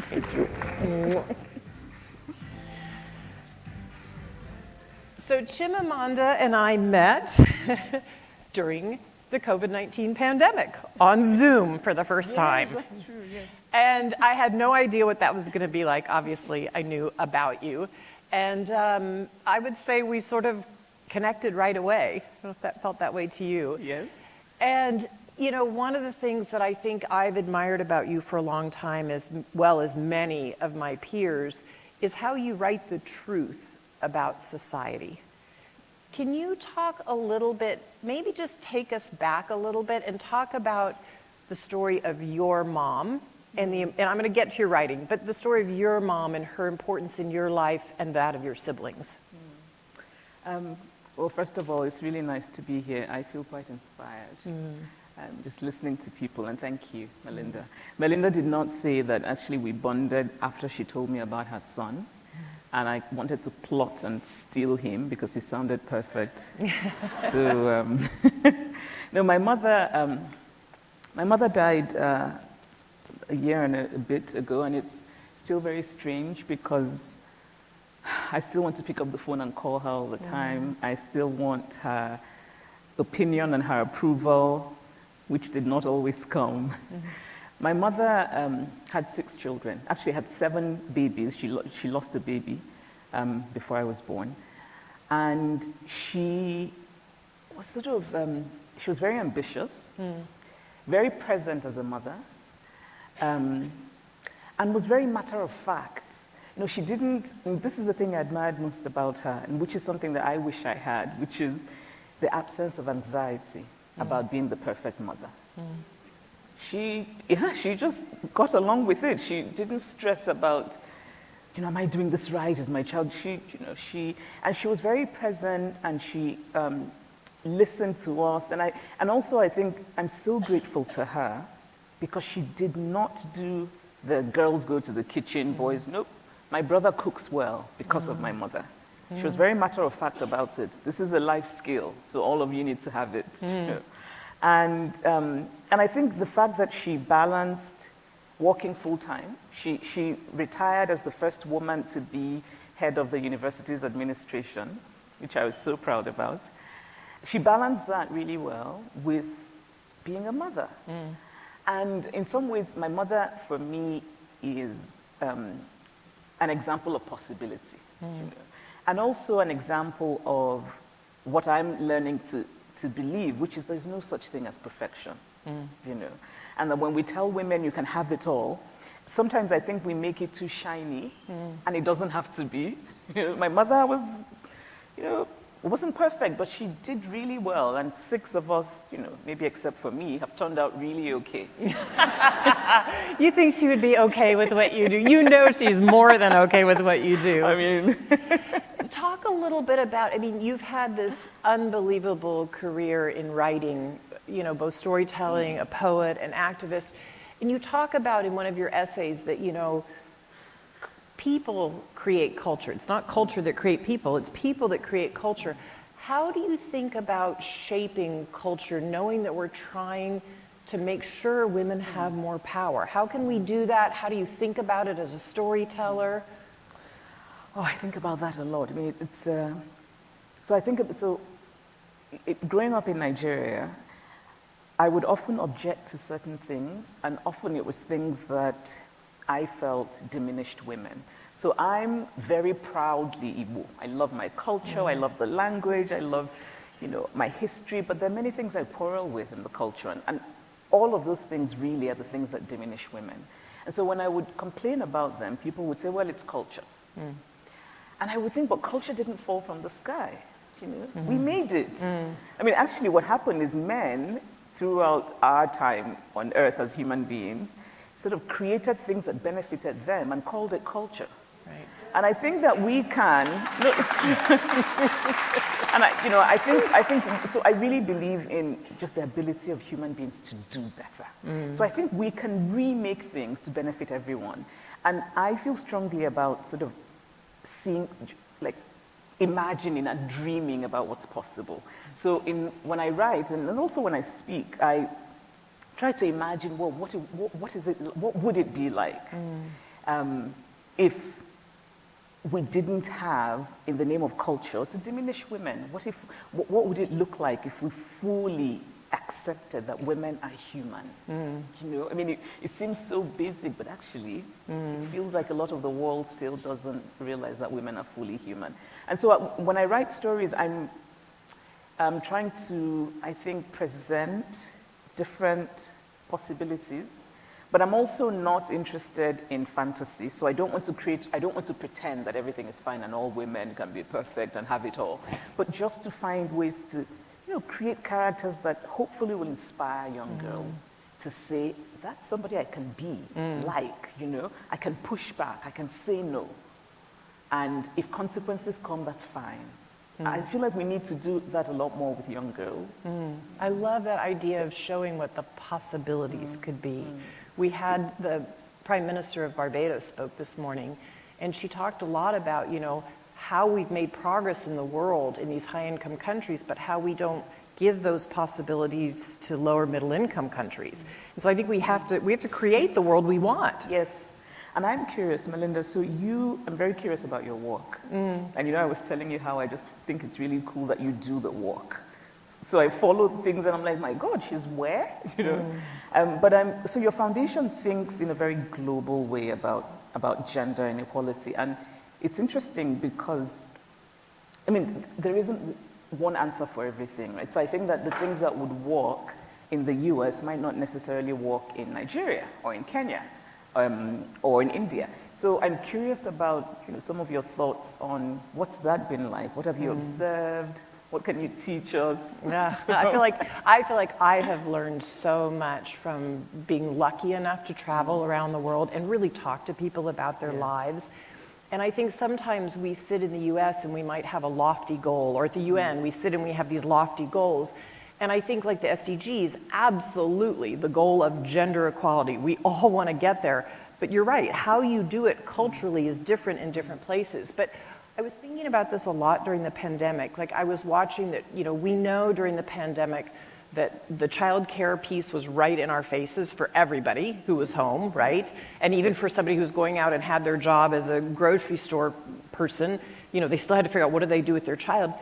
Thank you. So Chimamanda and I met during the COVID-19 pandemic on Zoom for the first time. That's true, yes. And I had no idea what that was going to be like. Obviously, I knew about you. And I would say we sort of connected right away. I don't know if that felt that way to you. Yes. And, you know, one of the things that I think I've admired about you for a long time, as well as many of my peers, is how you write the truth about society. Can you talk a little bit, maybe just take us back a little bit and talk about the story of your mom, and I'm going to get to your writing, but the story of your mom and her importance in your life and that of your siblings. Well, first of all, it's really nice to be here. I feel quite inspired. Just listening to people, and thank you, Melinda. Melinda did not say that actually we bonded after she told me about her son, and I wanted to plot and steal him because he sounded perfect. So, no, my mother died a year and a bit ago, and it's still very strange because I still want to pick up the phone and call her all the time. I still want her opinion and her approval, which did not always come. My mother had 6 children. Actually, had 7 babies. She lost a baby before I was born. And she was sort of, she was very ambitious, very present as a mother, and was very matter of fact. You know, she didn't, and this is the thing I admired most about her, and which is something that I wish I had, which is the absence of anxiety about being the perfect mother. She just got along with it. She didn't stress about, you know, am I doing this right? Is my child, and she was very present, and she listened to us. And also I think I'm so grateful to her because she did not do the girls go to the kitchen, boys, nope. My brother cooks well because of my mother. She was very matter of fact about it. This is a life skill, so all of you need to have it. You know? And I think the fact that she balanced working full-time, she retired as the first woman to be head of the university's administration, which I was so proud about. She balanced that really well with being a mother. And in some ways, my mother, for me, is an example of possibility. You know? And also an example of what I'm learning to believe, which is there's no such thing as perfection, you know. And that when we tell women you can have it all, sometimes I think we make it too shiny, and it doesn't have to be. You know, my mother was, you know, wasn't perfect, but she did really well, and 6 of us, you know, maybe except for me, have turned out really okay. You think she would be okay with what you do? You know she's more than okay with what you do. I mean... Talk a little bit about, I mean, you've had this unbelievable career in writing, you know, both storytelling, a poet, an activist, and you talk about in one of your essays that, you know, people create culture. It's not culture that create people, it's people that create culture. How do you think about shaping culture, knowing that we're trying to make sure women have more power? How can we do that? How do you think about it as a storyteller? Oh, I think about that a lot. I mean, growing up in Nigeria, I would often object to certain things, and often it was things that I felt diminished women. So I'm very proudly Igbo. I love my culture, I love the language, I love, you know, my history, but there are many things I quarrel with in the culture, and all of those things really are the things that diminish women. And so when I would complain about them, people would say, well, it's culture. And I would think, but culture didn't fall from the sky, you know? We made it. I mean, actually what happened is men, throughout our time on earth as human beings, sort of created things that benefited them and called it culture. Right. And I think that we can, no, it's true. And I think, so I really believe in just the ability of human beings to do better. So I think we can remake things to benefit everyone. And I feel strongly about sort of seeing, like, imagining and dreaming about what's possible. So when I write, and also when I speak, I try to imagine, well, what is it, what would it be like if we didn't have, in the name of culture, to diminish women? What would it look like if we fully accepted that women are human? You know, I mean, it seems so basic, but actually, it feels like a lot of the world still doesn't realize that women are fully human. And so when I write stories, I'm trying to, I think, present different possibilities, but I'm also not interested in fantasy. So I don't want to pretend that everything is fine and all women can be perfect and have it all, but just to find ways to, you know, create characters that hopefully will inspire young girls to say, that's somebody I can be like, you know, I can push back, I can say no. And if consequences come, that's fine. I feel like we need to do that a lot more with young girls. I love that idea of showing what the possibilities could be. We had the Prime Minister of Barbados spoke this morning, and she talked a lot about, you know, how we've made progress in the world in these high-income countries, but how we don't give those possibilities to lower middle-income countries. And so I think we have to create the world we want. Yes. And I'm curious, Melinda, so I'm very curious about your work. And you know, I was telling you how I just think it's really cool that you do the work. So I follow things and I'm like, my God, she's where? You know? So your foundation thinks in a very global way about gender inequality. And it's interesting because, I mean, there isn't one answer for everything, right? So I think that the things that would work in the US might not necessarily work in Nigeria or in Kenya. Or in India. So I'm curious about, you know, some of your thoughts on what's that been like? What have you observed? What can you teach us? Yeah, I feel like I have learned so much from being lucky enough to travel around the world and really talk to people about their lives. And I think sometimes we sit in the US and we might have a lofty goal, or at the UN we sit and we have these lofty goals. And I think, like the SDGs, absolutely the goal of gender equality. We all want to get there. But you're right, how you do it culturally is different in different places. But I was thinking about this a lot during the pandemic. Like, I was watching that, you know, we know during the pandemic that the child care piece was right in our faces for everybody who was home, right? And even for somebody who's going out and had their job as a grocery store person, you know, they still had to figure out what do they do with their child.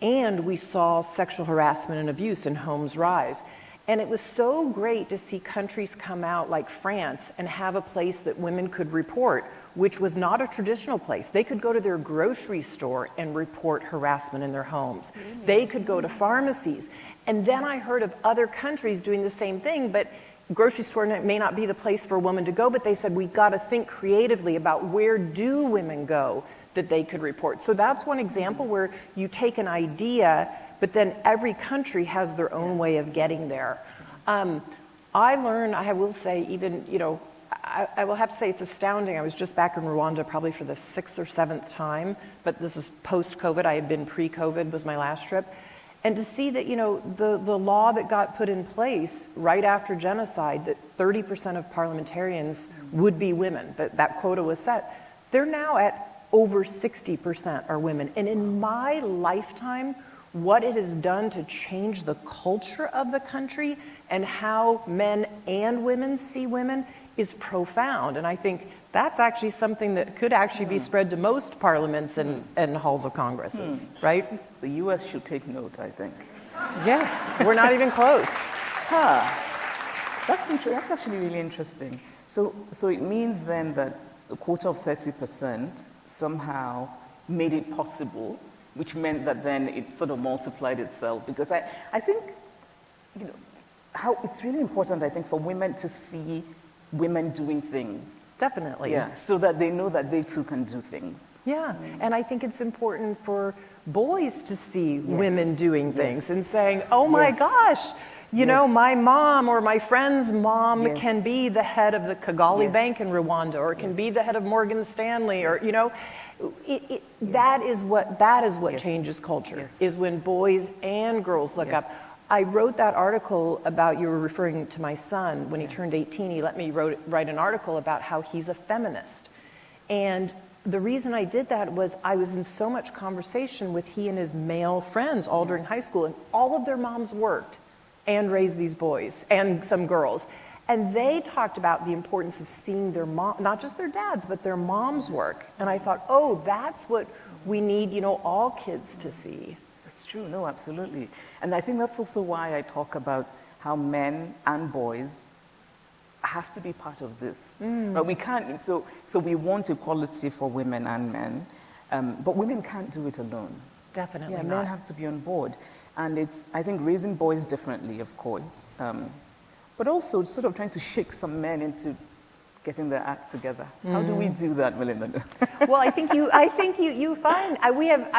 And we saw sexual harassment and abuse in homes rise. And it was so great to see countries come out like France and have a place that women could report, which was not a traditional place. They could go to their grocery store and report harassment in their homes. They could go to pharmacies. And then I heard of other countries doing the same thing, but grocery store may not be the place for a woman to go, but they said, we've got to think creatively about where do women go that they could report. So that's one example where you take an idea, but then every country has their own way of getting there. I learned, I will say, even, you know, I will have to say it's astounding. I was just back in Rwanda probably for the 6th or 7th time, but this is post-COVID. I had been pre-COVID, was my last trip. And to see that, you know, the law that got put in place right after genocide, that 30% of parliamentarians would be women, that quota was set, they're now at over 60% are women. And in my lifetime, what it has done to change the culture of the country and how men and women see women is profound. And I think that's actually something that could actually be spread to most parliaments and halls of Congresses, right? The US should take note, I think. Yes, we're not even close. That's actually really interesting. So it means then that a quota of 30% somehow made it possible, which meant that then it sort of multiplied itself. Because I think, you know, how it's really important, I think, for women to see women doing things. Definitely. Yeah, so that they know that they too can do things. Yeah, and I think it's important for boys to see women doing things and saying, oh my gosh, you know, my mom or my friend's mom can be the head of the Kigali Bank in Rwanda, or can be the head of Morgan Stanley, or, you know, that is what changes culture, is when boys and girls look up. I wrote that article about, you were referring to my son, when he turned 18, he let me write an article about how he's a feminist. And the reason I did that was I was in so much conversation with he and his male friends all during high school, and all of their moms worked. and raise these boys and some girls. And they talked about the importance of seeing their mom, not just their dads, but their mom's work. And I thought, oh, that's what we need, you know, all kids to see. That's true, no, absolutely. And I think that's also why I talk about how men and boys have to be part of this. But we can't, so we want equality for women and men, but women can't do it alone. Definitely not. Men have to be on board. And it's, I think, raising boys differently, of course, but also sort of trying to shake some men into getting their act together. How do we do that, Melinda? Well, I think you find, I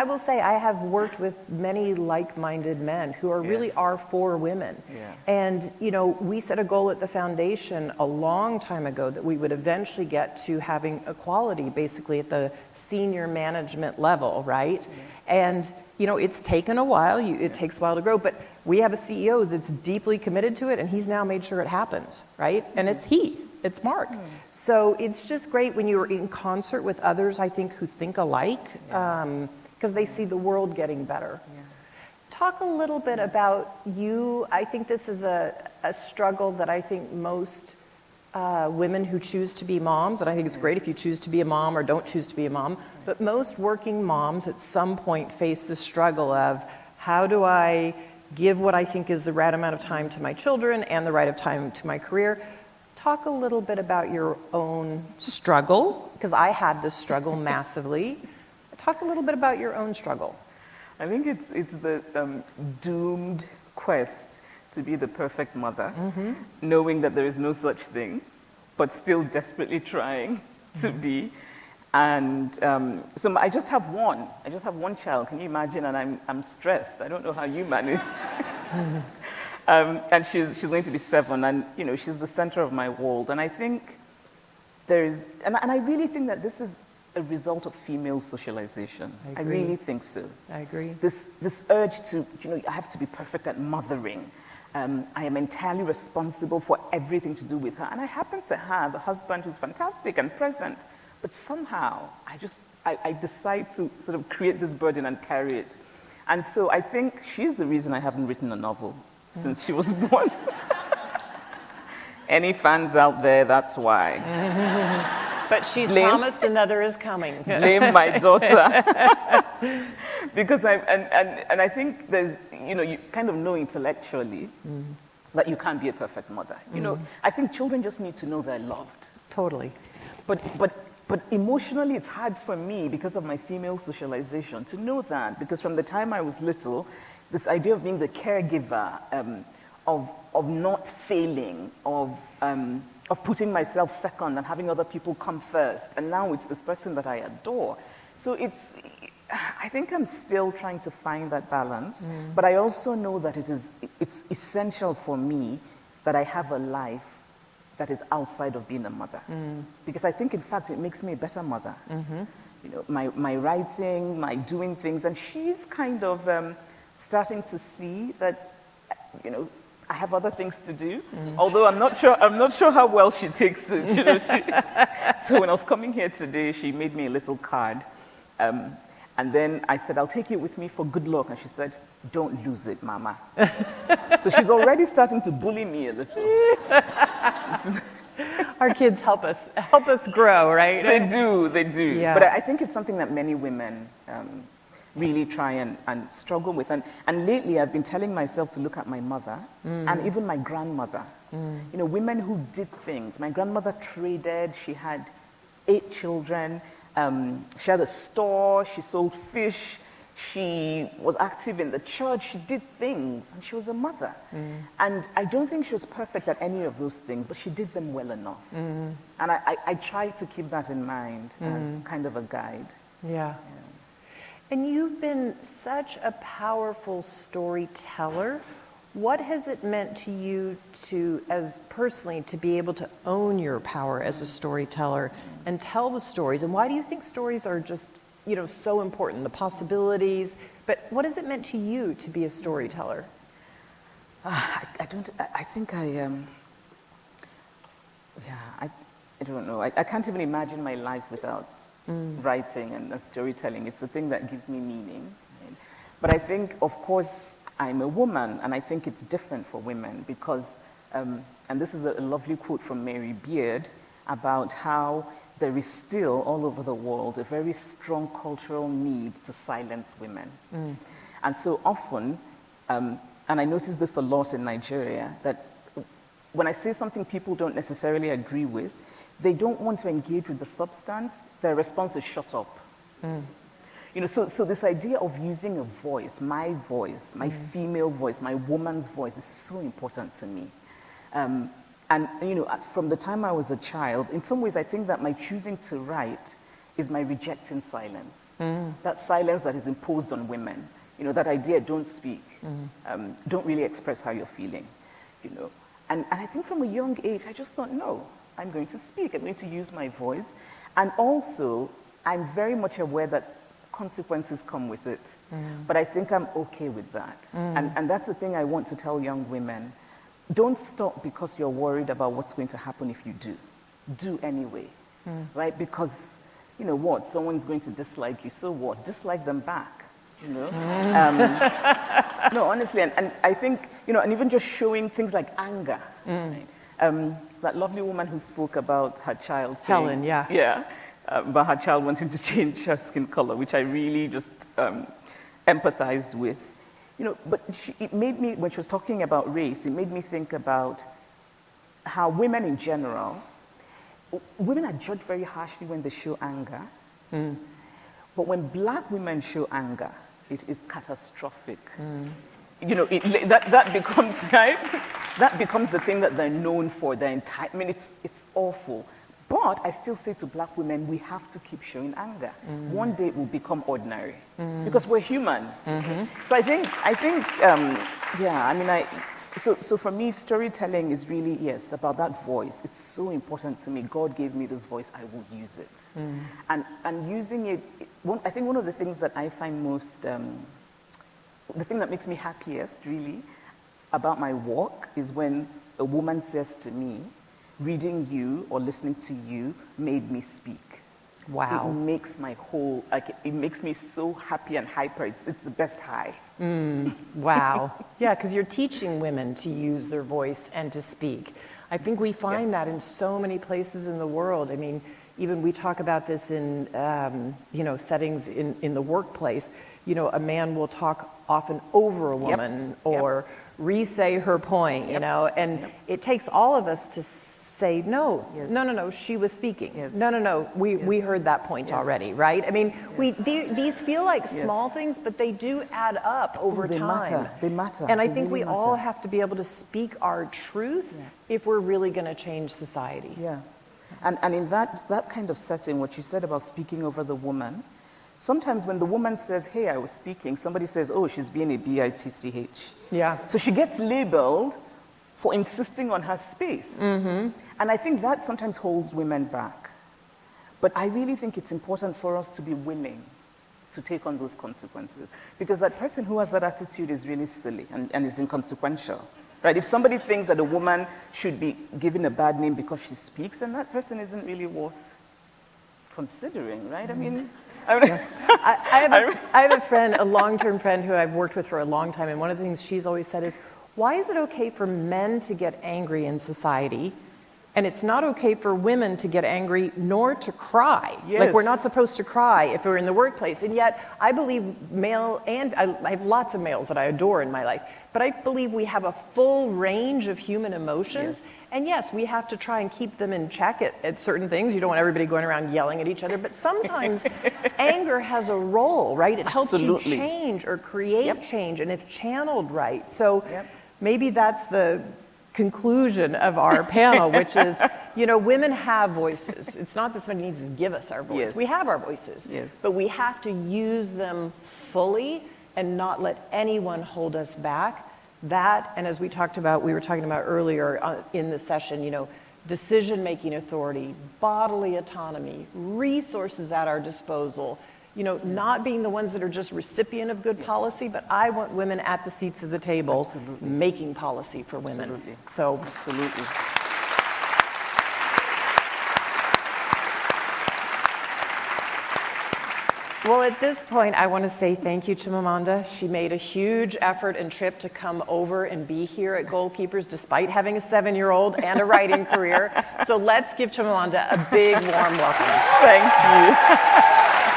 will say, I have worked with many like-minded men who really are for women. Yeah. And, you know, we set a goal at the foundation a long time ago that we would eventually get to having equality basically at the senior management level, right? Yeah. And, you know, it's taken a while, it takes a while to grow, but we have a CEO that's deeply committed to it, and he's now made sure it happens, right? And it's Mark. So it's just great when you're in concert with others, I think, who think alike, because they see the world getting better. Yeah. Talk a little bit about you. I think this is a struggle that I think most women who choose to be moms, and I think it's great if you choose to be a mom or don't choose to be a mom, but most working moms at some point face the struggle of, how do I give what I think is the right amount of time to my children and the right of time to my career? Talk a little bit about your own struggle, because I had this struggle massively. Talk a little bit about your own struggle. I think it's the doomed quest to be the perfect mother, knowing that there is no such thing, but still desperately trying to be. And so I just have one. I just have one child. Can you imagine? And I'm stressed. I don't know how you manage. And she's going to be 7, and you know, she's the center of my world. And I think there's, and I really think that this is a result of female socialization. I really think so. I agree. This urge to, you know, I have to be perfect at mothering. I am entirely responsible for everything to do with her. And I happen to have a husband who's fantastic and present, but somehow I decide to sort of create this burden and carry it. And so I think she's the reason I haven't written a novel since she was born. Any fans out there, that's why. But she's promised another is coming. Blame my daughter. Because I think there's, you know, you kind of know intellectually that you can't be a perfect mother. You know, I think children just need to know they're loved. Totally. But emotionally, it's hard for me because of my female socialization to know that. Because from the time I was little, this idea of being the caregiver, of not failing, of putting myself second and having other people come first. And now it's this person that I adore. So I think I'm still trying to find that balance. But I also know that it's essential for me that I have a life that is outside of being a mother. Because I think, in fact, it makes me a better mother. You know, my writing, my doing things, and she's kind of starting to see that, you know, I have other things to do. Although I'm not sure how well she takes it. You know, so when I was coming here today, she made me a little card, and then I said, "I'll take it with me for good luck," and she said, "Don't lose it, Mama." So she's already starting to bully me a little. Our kids help us grow, right? They do. Yeah. But I think it's something that many women really try and struggle with. And lately I've been telling myself to look at my mother and even my grandmother. You know, women who did things. My grandmother traded, she had 8 children, she had a store, she sold fish, she was active in the church, she did things, and she was a mother. And I don't think she was perfect at any of those things, but she did them well enough. And I try to keep that in mind as kind of a guide. Yeah. And you've been such a powerful storyteller. What has it meant to you as personally, to be able to own your power as a storyteller and tell the stories? And why do you think stories are just, you know, so important, the possibilities? But what has it meant to you to be a storyteller? I don't know. I can't even imagine my life without writing and storytelling. It's the thing that gives me meaning. Right? But I think, of course, I'm a woman, and I think it's different for women because, and this is a lovely quote from Mary Beard about how there is still all over the world a very strong cultural need to silence women. And so often, and I notice this a lot in Nigeria, that when I say something people don't necessarily agree with, they don't want to engage with the substance. Their response is shut up. You know, so this idea of using a voice, my female voice, my woman's voice is so important to me. And you know, from the time I was a child, in some ways I think that my choosing to write is my rejecting silence. That silence that is imposed on women. You know, that idea, don't speak, don't really express how you're feeling, you know. And I think from a young age, I just thought, no, I'm going to speak, I'm going to use my voice. And also, I'm very much aware that consequences come with it. But I think I'm okay with that. And that's the thing I want to tell young women. Don't stop because you're worried about what's going to happen if you do. Do anyway, right? Because, you know what, someone's going to dislike you, so what? Dislike them back, you know? No, honestly, and I think, you know, and even just showing things like anger. Right? That lovely woman who spoke about her child saying, Helen, yeah. Yeah, about her child wanting to change her skin color, which I really just empathized with. You know, but it made me, when she was talking about race, it made me think about how women in general, women are judged very harshly when they show anger. But when black women show anger, it is catastrophic. You know, that becomes, right? That becomes the thing that they're known for. I mean, it's awful. But I still say to black women, we have to keep showing anger. One day it will become ordinary because we're human. So I think, yeah, I mean, so for me, storytelling is really, yes, about that voice. It's so important to me. God gave me this voice, I will use it. And using it, I think one of the things that I find most, the thing that makes me happiest, really, about my work is when a woman says to me, reading you or listening to you made me speak. Wow. It makes my whole, like, it makes me so happy and hyper. It's the best high. Wow. Yeah, because you're teaching women to use their voice and to speak. I think we find that in so many places in the world. I mean, even we talk about this in, you know, settings in the workplace. You know, a man will talk often over a woman or re-say her point, you know, and it takes all of us to say, no, no, she was speaking. No, we heard that point already, right? I mean, these feel like small things, but they do add up over time. They matter. And I think we all have to be able to speak our truth if we're really going to change society. Yeah. And in that kind of setting, what you said about speaking over the woman, sometimes when the woman says, hey, I was speaking, somebody says, oh, she's being a bitch. Yeah. So she gets labeled for insisting on her space. And I think that sometimes holds women back. But I really think it's important for us to be willing to take on those consequences. Because that person who has that attitude is really silly and is inconsequential. Right? If somebody thinks that a woman should be given a bad name because she speaks, then that person isn't really worth considering, right? I mean... I have a friend, a long-term friend who I've worked with for a long time, and one of the things she's always said is, why is it okay for men to get angry in society, and it's not okay for women to get angry nor to cry? Like, we're not supposed to cry if we're in the workplace, and yet I believe male, and I have lots of males that I adore in my life, but I believe we have a full range of human emotions, and yes, we have to try and keep them in check at certain things. You don't want everybody going around yelling at each other, but sometimes anger has a role, right? It helps you change or create change, and if channeled right. So maybe that's the conclusion of our panel, which is, you know, women have voices. It's not that somebody needs to give us our voice. We have our voices, but we have to use them fully and not let anyone hold us back. That, and as we were talking about earlier in the session, you know, decision-making authority, bodily autonomy, resources at our disposal, you know, not being the ones that are just recipient of good policy, but I want women at the seats of the table making policy for women. So, absolutely. Well, at this point, I want to say thank you, Chimamanda. She made a huge effort and trip to come over and be here at Goalkeepers, despite having a 7-year-old and a writing career. So let's give Chimamanda a big, warm welcome. Thank you.